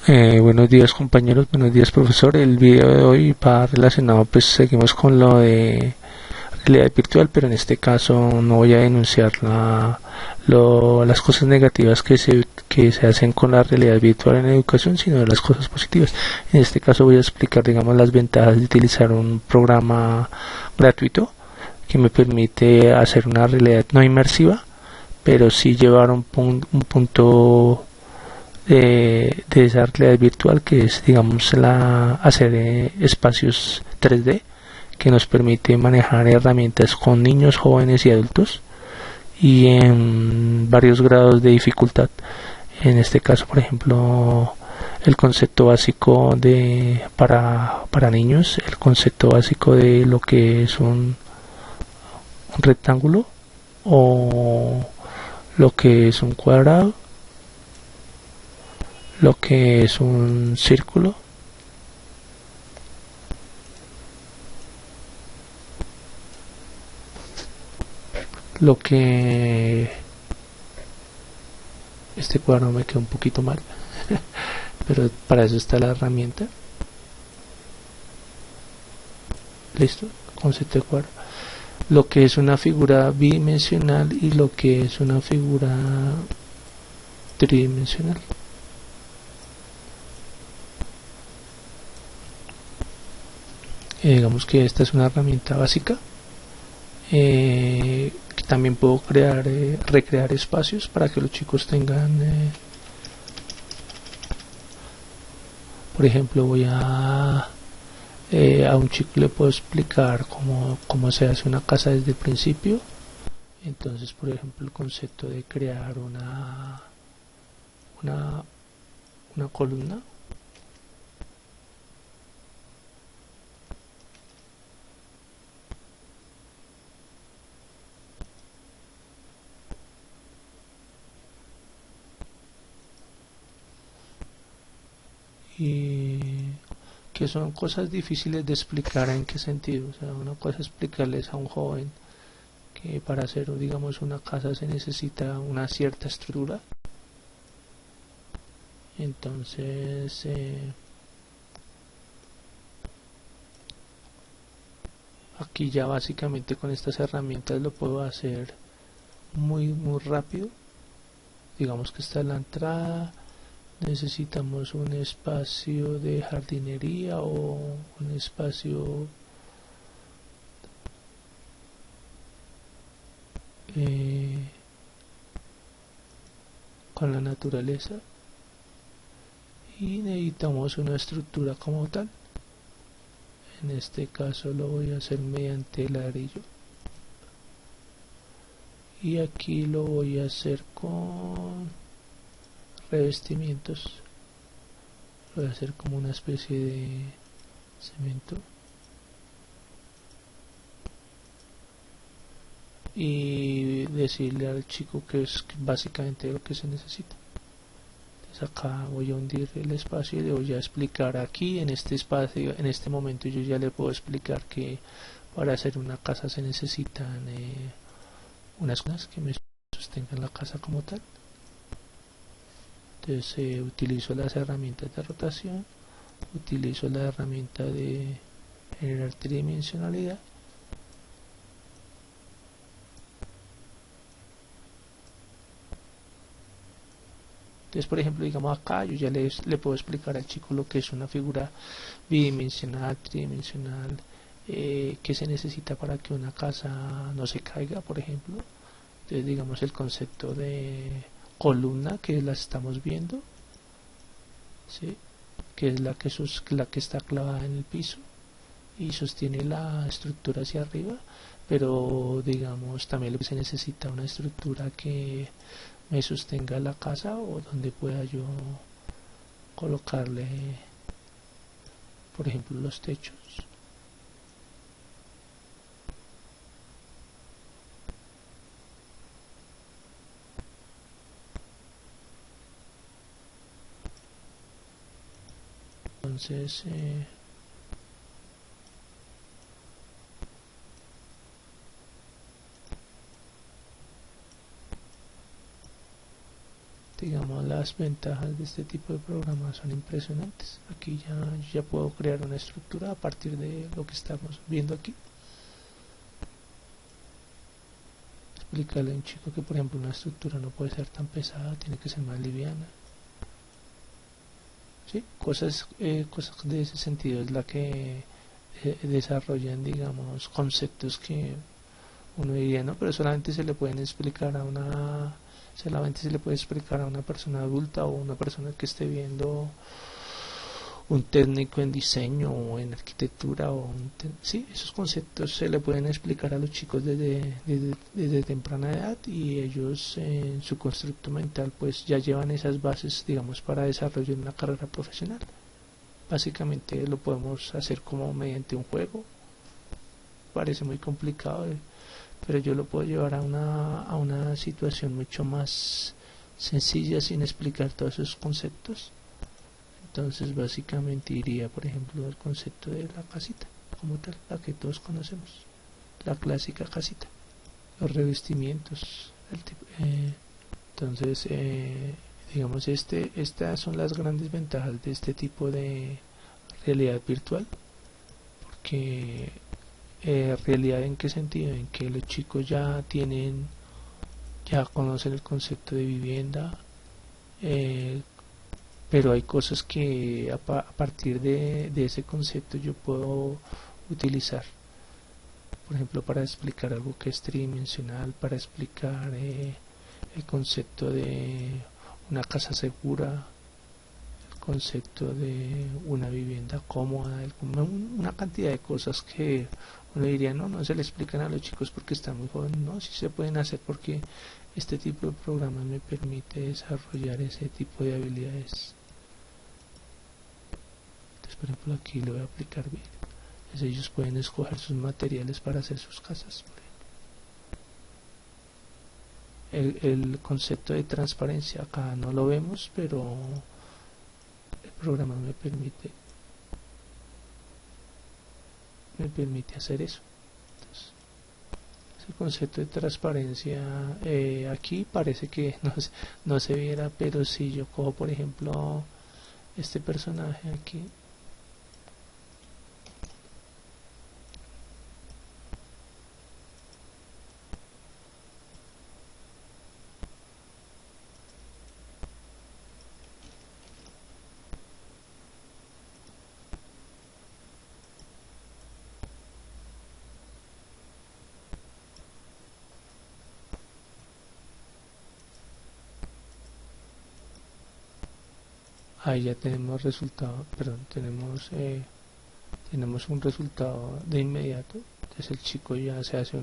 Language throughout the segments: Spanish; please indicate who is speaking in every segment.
Speaker 1: Buenos días compañeros, buenos días profesor. El video de hoy va relacionado, pues seguimos con lo de realidad virtual, pero en este caso no voy a denunciar las cosas negativas que se hacen con la realidad virtual en educación, sino las cosas positivas. En este caso voy a explicar, digamos, las ventajas de utilizar un programa gratuito que me permite hacer una realidad no inmersiva, pero sí llevar un punto de esa realidad virtual, que es, digamos, hacer espacios 3D que nos permite manejar herramientas con niños, jóvenes y adultos, y en varios grados de dificultad. En este caso, por ejemplo, el concepto básico para niños, el concepto básico de lo que es un rectángulo, o lo que es un cuadrado, lo que es un círculo, lo que este cuadro me quedó un poquito mal, pero para eso está la herramienta. Listo, concepto de cuadro, lo que es una figura bidimensional y lo que es una figura tridimensional. Digamos que esta es una herramienta básica. Que también puedo recrear espacios para que los chicos tengan, por ejemplo, a un chico le puedo explicar cómo se hace una casa desde el principio. Entonces, por ejemplo, el concepto de crear una, una columna, y que son cosas difíciles de explicar. ¿En qué sentido? O sea, una cosa es explicarles a un joven que para hacer, digamos, una casa se necesita una cierta estructura. Entonces, aquí ya básicamente con estas herramientas lo puedo hacer muy rápido. Digamos que esta es la entrada, necesitamos un espacio de jardinería o un espacio eh, con la naturaleza, y necesitamos una estructura como tal. En este caso lo voy a hacer mediante ladrillo, y aquí lo voy a hacer con revestimientos. Lo voy a hacer como una especie de cemento, y decirle al chico que es básicamente lo que se necesita. Entonces acá voy a hundir el espacio y le voy a explicar aquí en este espacio. En este momento yo ya le puedo explicar que para hacer una casa se necesitan unas cosas que me sostengan la casa como tal. Entonces utilizo las herramientas de rotación, utilizo la herramienta de generar tridimensionalidad, entonces, por ejemplo, digamos acá yo ya le puedo explicar al chico lo que es una figura bidimensional, tridimensional, que se necesita para que una casa no se caiga, por ejemplo. Entonces, digamos, el concepto de columna, que la estamos viendo, ¿sí? Que es la que está clavada en el piso y sostiene la estructura hacia arriba, pero digamos también lo que se necesita una estructura que me sostenga la casa, o donde pueda yo colocarle, por ejemplo, los techos. Entonces, digamos, la las ventajas de este tipo de programas son impresionantes. Aquí ya puedo crear una estructura a partir de lo que estamos viendo aquí. Explicarle a un chico que, por ejemplo, una estructura no puede ser tan pesada, tiene que ser más liviana. ¿Sí? Cosas de ese sentido es la que desarrollan, digamos, conceptos que uno diría, no, pero solamente se le pueden explicar a solamente se le puede explicar a una persona adulta o una persona que esté viendo un técnico en diseño o en arquitectura sí, esos conceptos se le pueden explicar a los chicos desde temprana edad, y ellos en su constructo mental pues ya llevan esas bases, digamos, para desarrollar una carrera profesional. Básicamente lo podemos hacer como mediante un juego. Parece muy complicado, pero yo lo puedo llevar a una situación mucho más sencilla sin explicar todos esos conceptos. Entonces básicamente iría, por ejemplo, al concepto de la casita como tal, la que todos conocemos, la clásica casita, los revestimientos, entonces digamos, estas son las grandes ventajas de este tipo de realidad virtual. Porque realidad, ¿en qué sentido? En que los chicos ya conocen el concepto de vivienda, pero hay cosas que a partir de ese concepto yo puedo utilizar, por ejemplo, para explicar algo que es tridimensional, para explicar el concepto de una casa segura, el concepto de una vivienda cómoda, una cantidad de cosas que uno diría, no se le explican a los chicos porque están muy jóvenes. No, sí se pueden hacer, porque este tipo de programas me permite desarrollar ese tipo de habilidades. Entonces, por ejemplo, aquí lo voy a aplicar bien. Entonces, ellos pueden escoger sus materiales para hacer sus casas. El concepto de transparencia acá no lo vemos, pero el programa me permite hacer eso. Entonces, el concepto de transparencia aquí parece que no se viera, pero si yo cojo, por ejemplo, este personaje aquí, ahí ya tenemos resultado, perdón, tenemos un resultado de inmediato. Entonces el chico ya se hace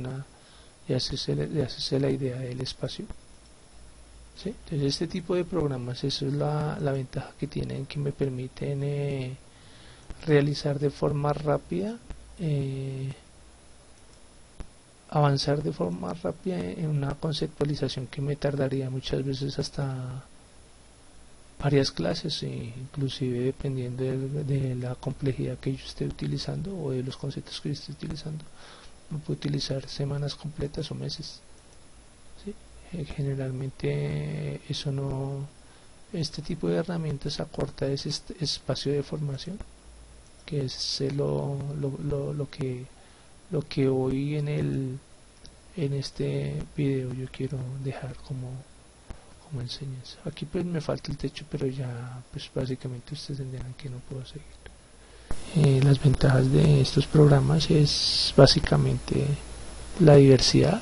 Speaker 1: la idea del espacio. ¿Sí? Entonces este tipo de programas, eso es la ventaja que tienen, que me permiten realizar de forma rápida, avanzar de forma rápida en una conceptualización que me tardaría muchas veces hasta varias clases, inclusive dependiendo de la complejidad que yo esté utilizando o de los conceptos que yo esté utilizando. No puedo utilizar semanas completas o meses. ¿Sí? Generalmente este tipo de herramientas acorta ese espacio de formación, que es lo que hoy en este video yo quiero dejar como enseñanza. Aquí pues me falta el techo, pero ya pues básicamente ustedes entenderán que no puedo seguir. Las ventajas de estos programas es básicamente la diversidad,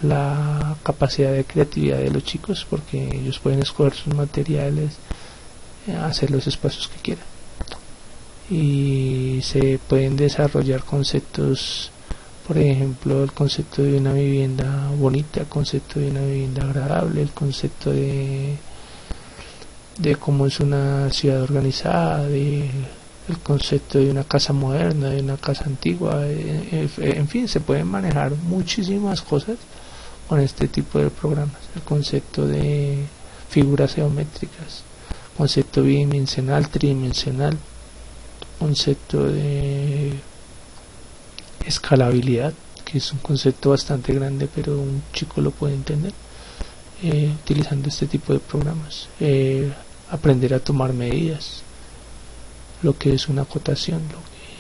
Speaker 1: la capacidad de creatividad de los chicos, porque ellos pueden escoger sus materiales, hacer los espacios que quieran, y se pueden desarrollar conceptos. Por ejemplo, el concepto de una vivienda bonita, el concepto de una vivienda agradable, el concepto de cómo es una ciudad organizada, el concepto de una casa moderna, de una casa antigua, en fin, se pueden manejar muchísimas cosas con este tipo de programas. El concepto de figuras geométricas, concepto bidimensional, tridimensional, concepto de escalabilidad, que es un concepto bastante grande, pero un chico lo puede entender. utilizando este tipo de programas. Aprender a tomar medidas, lo que es una acotación,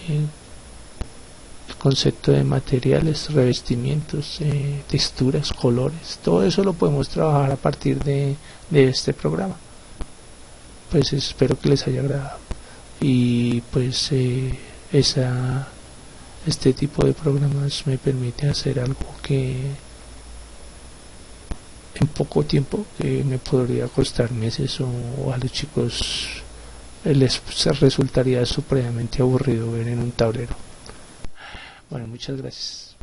Speaker 1: el concepto de materiales, revestimientos, texturas, colores, todo eso lo podemos trabajar a partir de este programa. Pues espero que les haya agradado, y pues este tipo de programas me permite hacer algo que en poco tiempo me podría costar meses, o a los chicos les resultaría supremamente aburrido ver en un tablero. Bueno, muchas gracias.